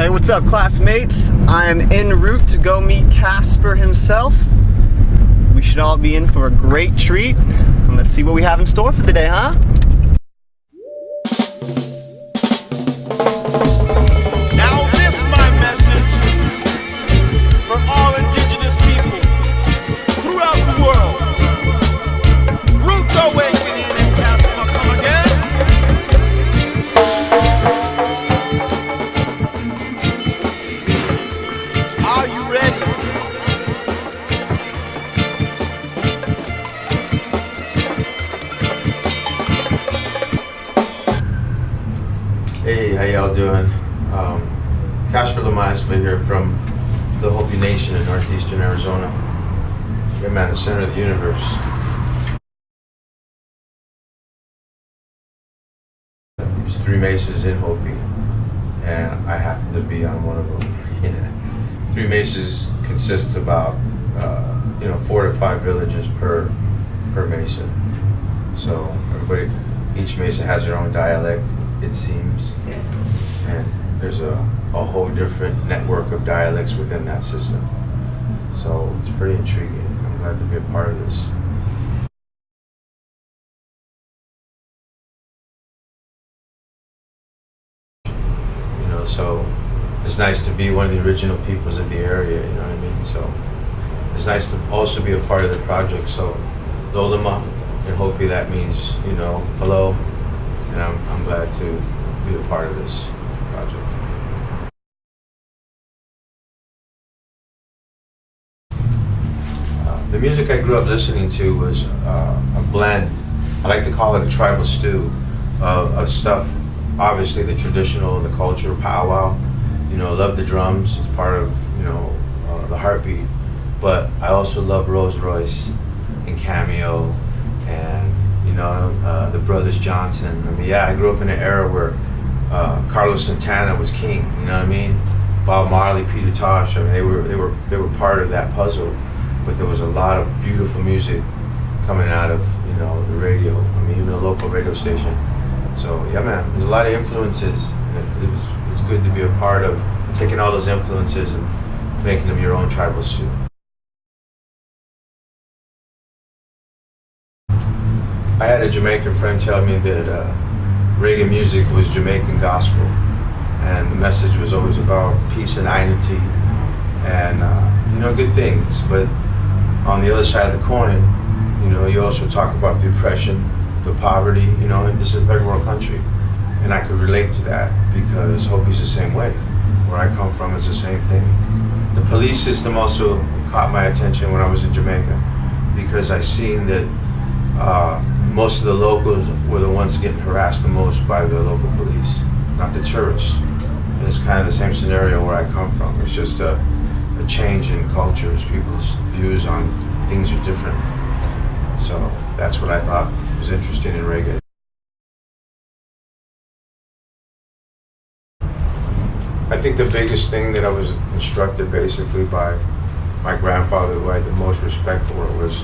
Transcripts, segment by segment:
Hey, what's up, classmates? I'm en route to go meet Casper himself. We should all be in for a great treat. And let's see what we have in store for the day, huh? Now this my message for all indigenous people throughout the world. Root awakening and Casper come again. Are you ready? Hey, how y'all doing? Casper Lomayesva here from the Hopi Nation in northeastern Arizona. Yeah, man, the center of the universe. There's 3 mesas in Hopi, and I happen to be on one of them. 3 mesas consist about 4 to 5 villages per mesa. So everybody, each mesa has their own dialect, it seems, and there's a whole different network of dialects within that system. So it's pretty intriguing. I'm glad to be a part of this. So it's nice to be one of the original peoples of the area, you know what I mean? So it's nice to also be a part of the project. So Dolama in Hopi, that means, hello, and I'm glad to be a part of this project. The music I grew up listening to was a blend. I like to call it a tribal stew of stuff. Obviously, the traditional, the culture, powwow. Love the drums. It's part of the heartbeat. But I also love Rolls Royce and Cameo, and the Brothers Johnson. I mean, I grew up in an era where Carlos Santana was king. You know what I mean? Bob Marley, Peter Tosh. I mean, they were part of that puzzle. But there was a lot of beautiful music coming out of the radio. I mean, even a local radio station. So yeah, man, there's a lot of influences. It's good to be a part of taking all those influences and making them your own tribal stew. I had a Jamaican friend tell me that reggae music was Jamaican gospel, and the message was always about peace and unity and good things. But on the other side of the coin, you also talk about the oppression, the poverty, and this is a third world country. And I could relate to that because Hopi's the same way. Where I come from, it's the same thing. The police system also caught my attention when I was in Jamaica because I seen that most of the locals were the ones getting harassed the most by the local police, not the tourists. And it's kind of the same scenario where I come from. It's just a change in cultures. People's views on things are different. So that's what I thought was interesting in reggae. I think the biggest thing that I was instructed basically by my grandfather, who I had the most respect for, was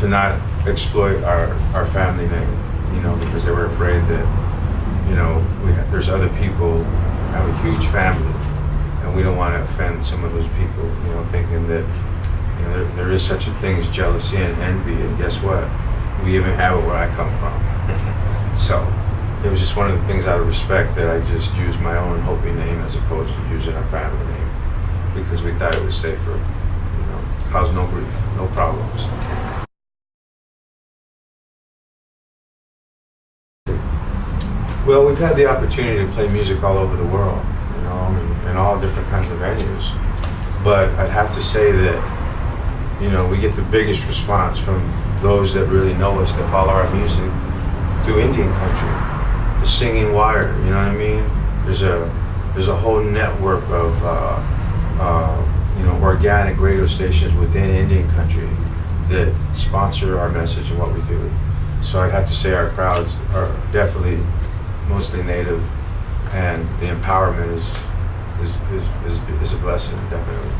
to not exploit our family name, because they were afraid that, there's other people who have a huge family and we don't want to offend some of those people, thinking that there is such a thing as jealousy and envy, and guess what? We even have it where I come from. So it was just one of the things out of respect that I just used my own Hopi name as opposed to using our family name, because we thought it was safer, cause no grief, no problems. Well, we've had the opportunity to play music all over the world, in all different kinds of venues. But I'd have to say that, we get the biggest response from those that really know us, that follow our music through Indian country. The singing wire, you know what I mean? There's a whole network of organic radio stations within Indian country that sponsor our message and what we do. So I'd have to say our crowds are definitely mostly native, and the empowerment is a blessing, definitely.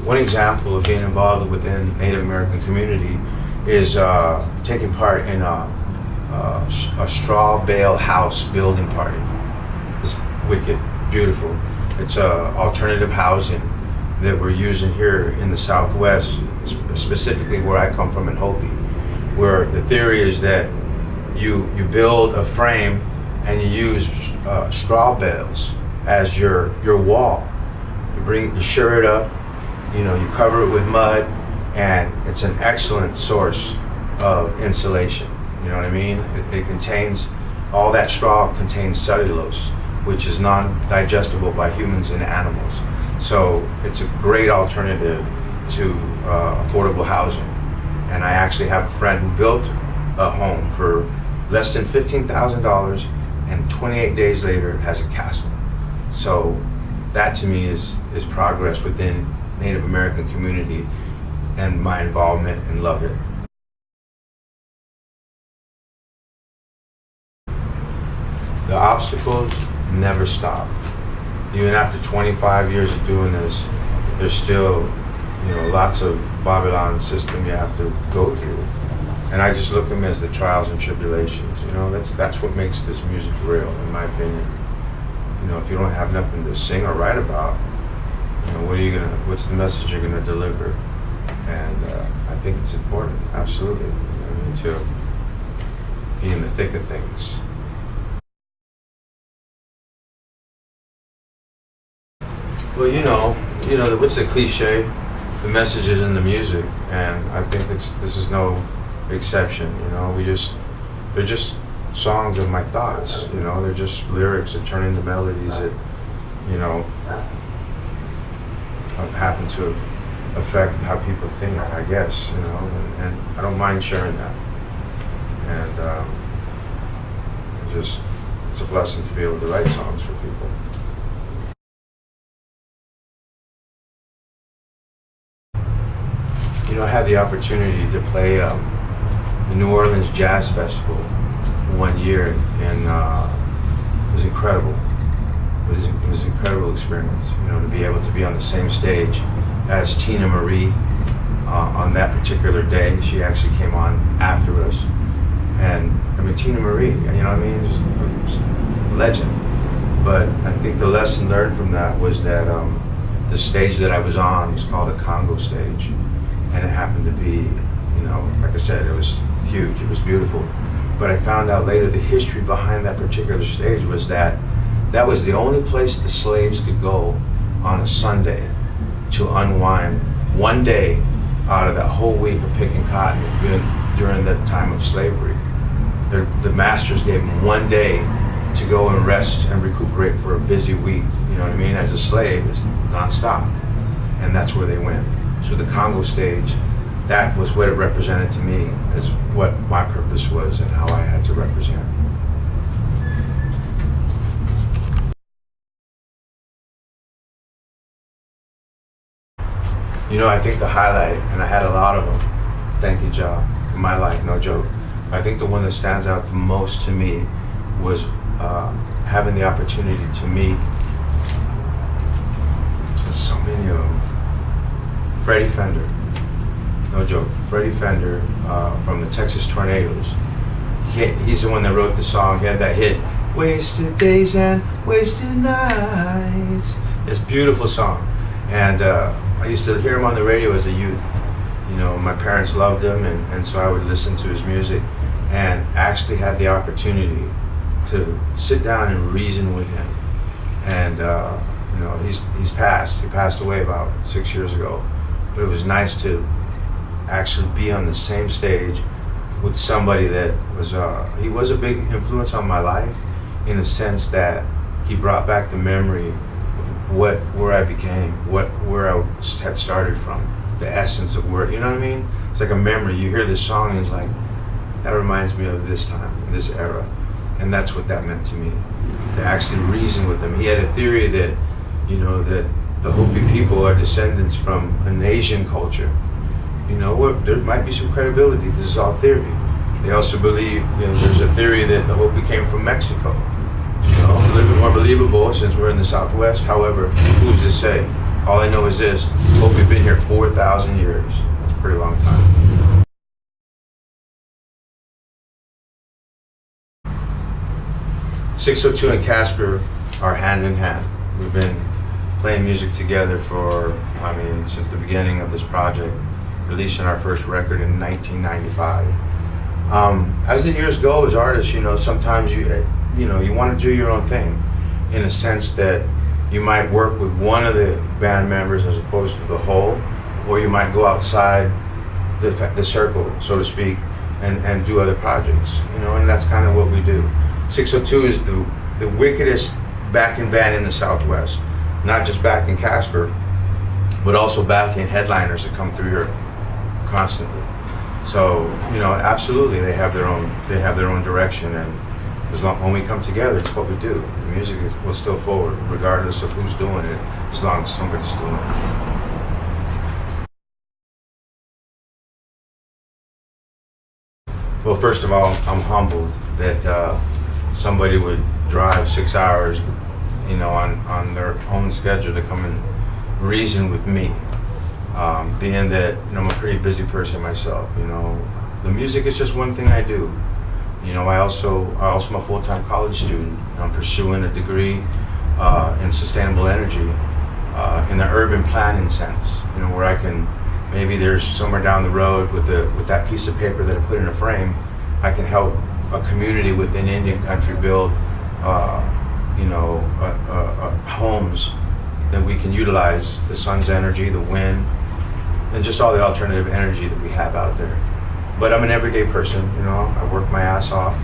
One example of being involved within Native American community is taking part in a straw bale house building party. It's wicked, beautiful. It's alternative housing that we're using here in the Southwest, specifically where I come from in Hopi, where the theory is that you build a frame and you use straw bales as your wall. You shore it up, you cover it with mud, and it's an excellent source of insulation. You know what I mean? It contains, all that straw contains cellulose, which is non-digestible by humans and animals. So it's a great alternative to affordable housing. And I actually have a friend who built a home for less than $15,000, and 28 days later it has a castle. So that to me is progress within Native American community and my involvement and love it. The obstacles never stop. Even after 25 years of doing this, there's still, lots of Babylon system you have to go through. And I just look at them as the trials and tribulations. That's what makes this music real, in my opinion. If you don't have nothing to sing or write about, what's the message you're gonna deliver? And I think it's important, absolutely, to be in the thick of things. Well, what's the cliche? The message is in the music, and I think this is no exception. They're just songs of my thoughts. They're just lyrics that turn into melodies that, happen to affect how people think, I guess. And I don't mind sharing that. And it's a blessing to be able to write songs for people. I had the opportunity to play the New Orleans Jazz Festival one year, and it was incredible. It was an incredible experience, to be able to be on the same stage as Tina Marie on that particular day. She actually came on after us, and Tina Marie, is a legend. But I think the lesson learned from that was that the stage that I was on was called a Congo stage. And it happened to be, like I said, it was huge, it was beautiful. But I found out later the history behind that particular stage was that was the only place the slaves could go on a Sunday to unwind one day out of that whole week of picking cotton during the time of slavery. The masters gave them one day to go and rest and recuperate for a busy week. As a slave, it's nonstop. And that's where they went. So the Congo stage, that was what it represented to me, as what my purpose was and how I had to represent. I think the highlight, and I had a lot of them, thank you, Ja, in my life, no joke. I think the one that stands out the most to me was having the opportunity to meet so many of them. Freddie Fender, no joke. Freddie Fender from the Texas Tornadoes. He's the one that wrote the song. He had that hit, "Wasted Days and Wasted Nights." It's a beautiful song, and I used to hear him on the radio as a youth. My parents loved him, and so I would listen to his music, and actually had the opportunity to sit down and reason with him. And he's passed. He passed away about 6 years ago. But it was nice to actually be on the same stage with somebody that was, he was a big influence on my life, in the sense that he brought back the memory of where I became, where I had started from, the essence of where, It's like a memory. You hear this song and it's like, that reminds me of this time, this era. And that's what that meant to me, to actually reason with him. He had a theory that, that the Hopi people are descendants from an Asian culture. There might be some credibility because it's all theory. They also believe, there's a theory that the Hopi came from Mexico. A little bit more believable since we're in the Southwest. However, who's to say? All I know is this: Hopi been here 4,000 years. That's a pretty long time. 602 and Casper are hand in hand. We've been playing music together for, since the beginning of this project, releasing our first record in 1995. As the years go, as artists, sometimes you want to do your own thing, in a sense that you might work with one of the band members as opposed to the whole, or you might go outside the circle, so to speak, and do other projects, and that's kind of what we do. 602 is the wickedest backing band in the Southwest, not just back in Casper, but also back in headliners that come through here constantly. So, absolutely, they have their own direction, and when we come together, it's what we do. The music will still forward, regardless of who's doing it, as long as somebody's doing it. Well, first of all, I'm humbled that somebody would drive 6 hours, on their own schedule to come and reason with me. Being that I'm a pretty busy person myself, the music is just one thing I do. I also am a full-time college student. I'm pursuing a degree in sustainable energy in the urban planning sense. Where I can, maybe there's somewhere down the road with that piece of paper that I put in a frame, I can help a community within Indian country build, homes that we can utilize the sun's energy, the wind, and just all the alternative energy that we have out there. But I'm an everyday person, I work my ass off,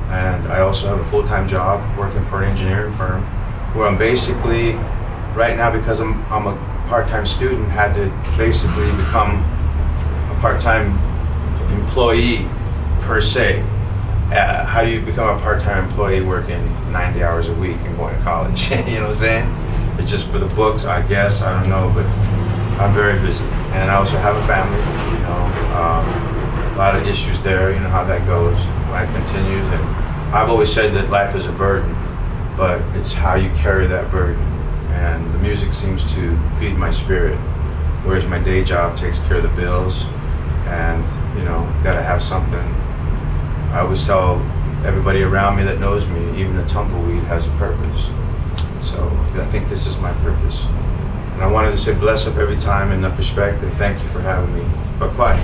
and I also have a full-time job working for an engineering firm where I'm basically, right now, because I'm a part-time student, had to basically become a part-time employee per se. How do you become a part-time employee working 90 hours a week and going to college? You know what I'm saying? It's just for the books, I guess, I don't know, but I'm very busy. And I also have a family, a lot of issues there, how that goes. Life continues, and I've always said that life is a burden, but it's how you carry that burden. And the music seems to feed my spirit, whereas my day job takes care of the bills, and, gotta have something. I always tell everybody around me that knows me, even a tumbleweed has a purpose. So I think this is my purpose. And I wanted to say bless up every time, enough respect, and thank you for having me. Bye-bye.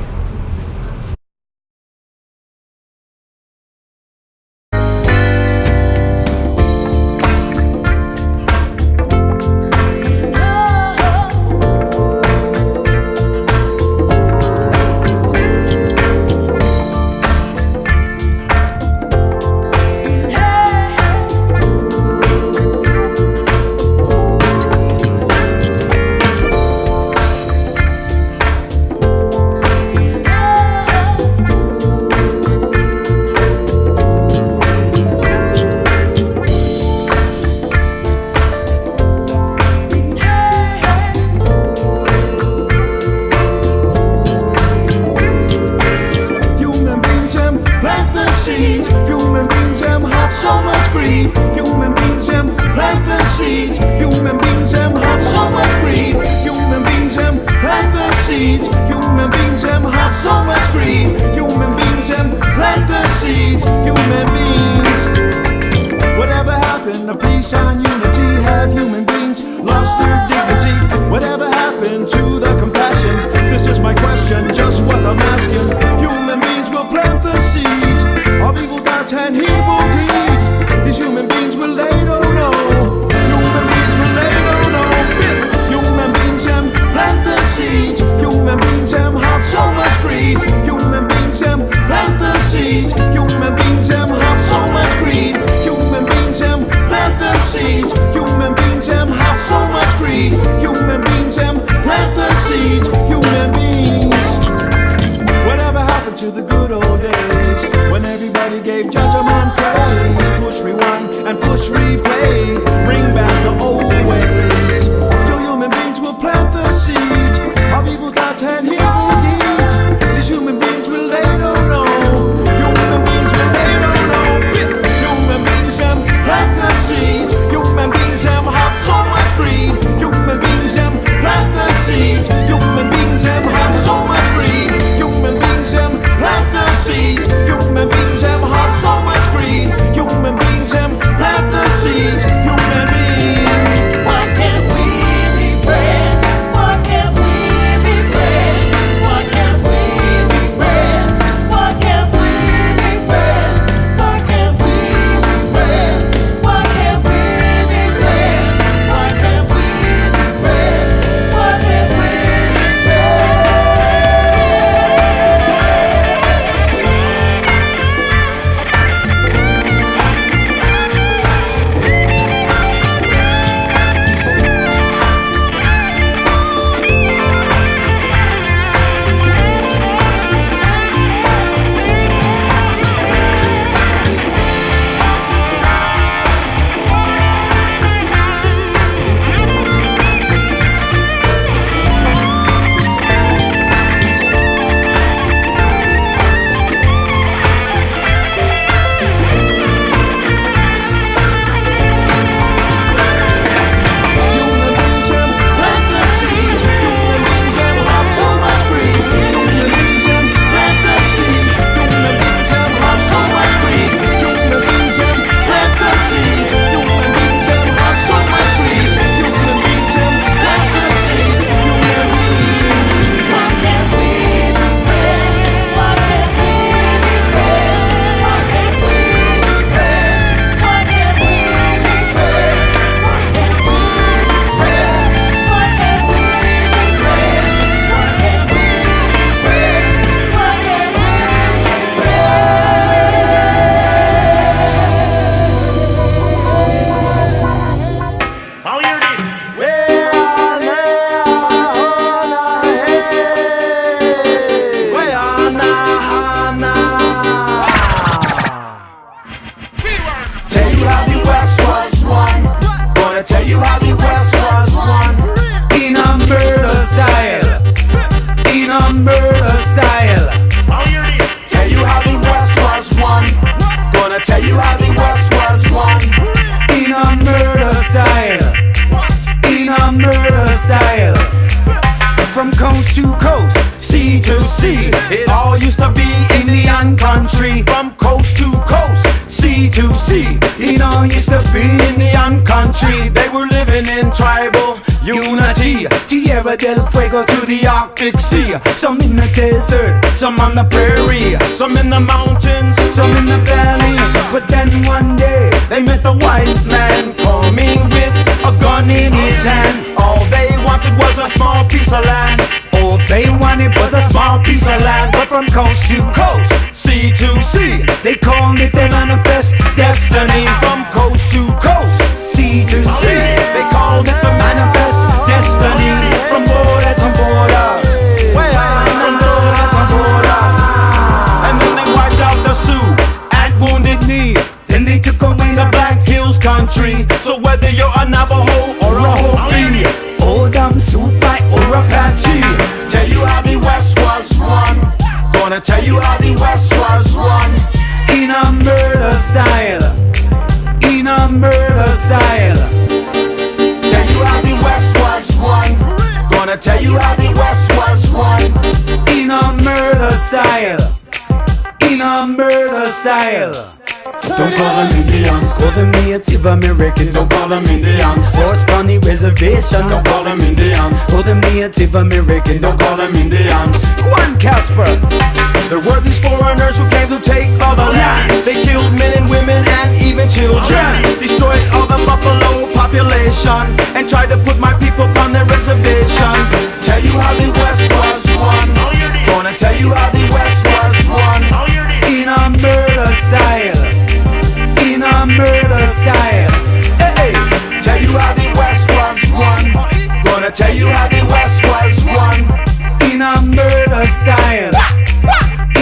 a murder style. Tell you how the West was won. Gonna tell you how the West was won. In a murder style. In a murder style. From coast to coast, sea to sea, It all used to be Indian country. From coast to coast, sea to sea. It all used to be Indian country. They were living in tribal unity. Tierra del Fuego to the Arctic Sea. Some in the desert, Some on the prairie, some in the mountains. some in the valleys. But then one day They met the white man coming with a gun in his hand. All they wanted was a small piece of land. all they wanted was a small piece of land. But from coast to coast, Sea to sea, they called it their manifest destiny. from coast to coast, Sea to sea, they called it the manifest destiny. From border to border, from border to border. And then they wiped out the Sioux at Wounded Knee. Then they took away the Black Hills country. So whether you're a Navajo or a Hopi, Oldham, Supai, or Apache. tell you how the West was won. Gonna tell you how the West was won. In a murder style. In a murder style. Tell you how the West was won. Gonna tell you how the West was won. In a murder style. In a murder style. Don't call them Indians, call them Native Americans. Don't call them Indians. Forced on the reservation, Don't call them Indians. call them Native Americans. Don't call them Indians. Go on, Casper. There were these foreigners who came to take other lands. They killed men and women and even children. Destroyed all the buffalo population and tried to put my people on their reservation. Tell you how the West was won. Gonna tell you how the West was won. In a murder style. In a murder style. Hey, Tell you how the West was won. Gonna tell you how the West was won. in a murder style.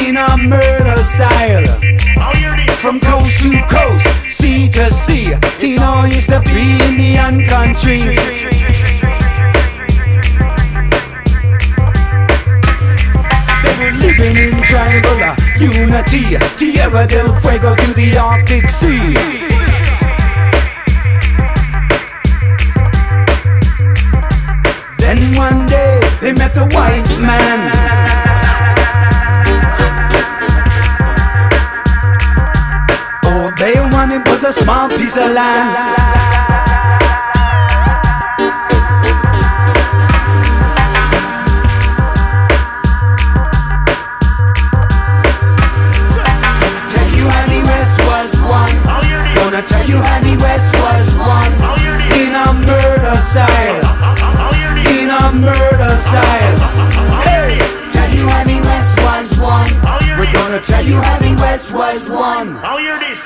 In a murder style. From coast to coast, sea to sea, it all used to be Indian country. They were living in tribal unity, Tierra del Fuego to the Arctic Sea. Then one day they met the white man. All they wanted was a small piece of land. Tell you how the West was won. Gonna tell you how the West was won. In a murder style. In a murder style. Hey, Tell you how the West was won. we're gonna tell you how the West was won. I'll hear this.